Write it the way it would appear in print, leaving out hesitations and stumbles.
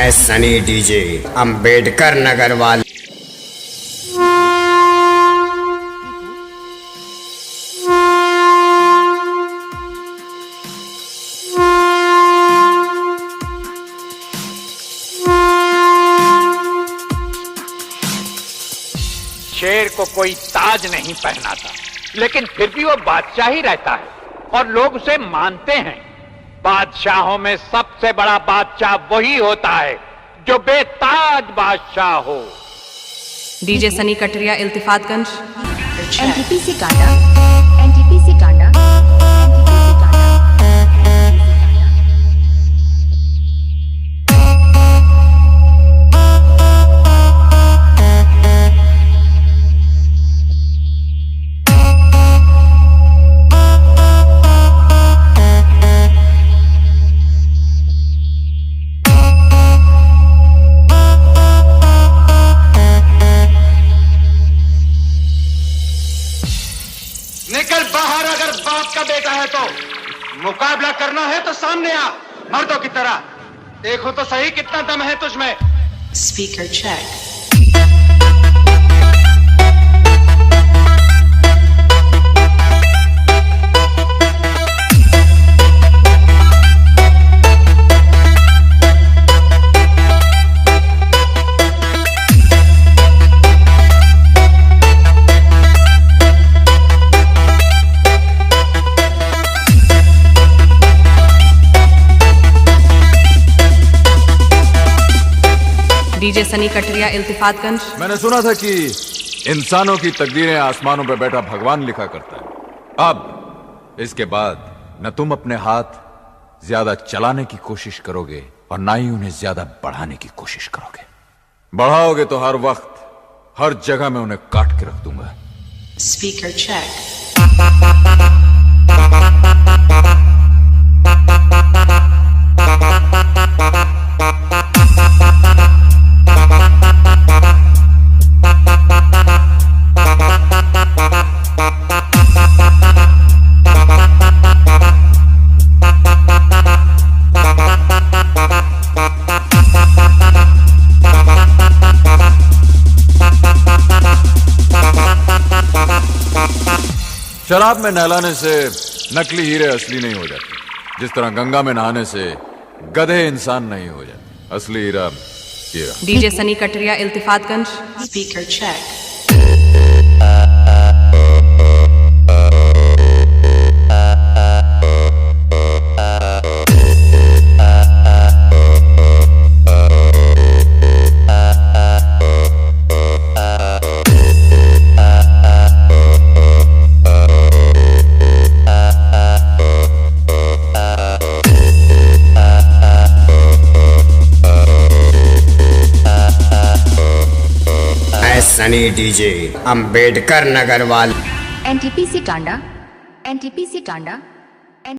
मैं सनी डीजे अंबेडकर नगर वाले। शेर को कोई ताज नहीं पहनाता, लेकिन फिर भी वो बादशाह ही रहता है और लोग उसे मानते हैं। बादशाहों में सबसे बड़ा बादशाह वही होता है जो बेताज बादशाह हो। DJ Sunny Katariya Iltifatganj. NTPC Tanda, NTPC Tanda, निकल बाहर। अगर बाप का बेटा है तो मुकाबला करना है तो सामने आ, मर्दों की तरह। देखो तो सही कितना दम है तुझमें। Speaker check. DJ Sunny Katariya Iltifatganj. मैंने सुना था कि इंसानों की तकदीरें आसमानों पर बैठा भगवान लिखा करता है। अब इसके बाद न तुम अपने हाथ ज्यादा चलाने की कोशिश करोगे और ना ही उन्हें ज्यादा बढ़ाने की कोशिश करोगे। बढ़ाओगे तो हर वक्त हर जगह में उन्हें काट के रख दूंगा। Speaker check. शराब में नहलाने से नकली हीरे असली नहीं हो जाते, जिस तरह गंगा में नहाने से गधे इंसान नहीं हो जाते। असली हीरा हीरा। DJ Sunny Katariya Iltifatganj. Speaker check. Sunny DJ Ambedkar Nagar वाले। NTPC Tanda, NTPC Tanda.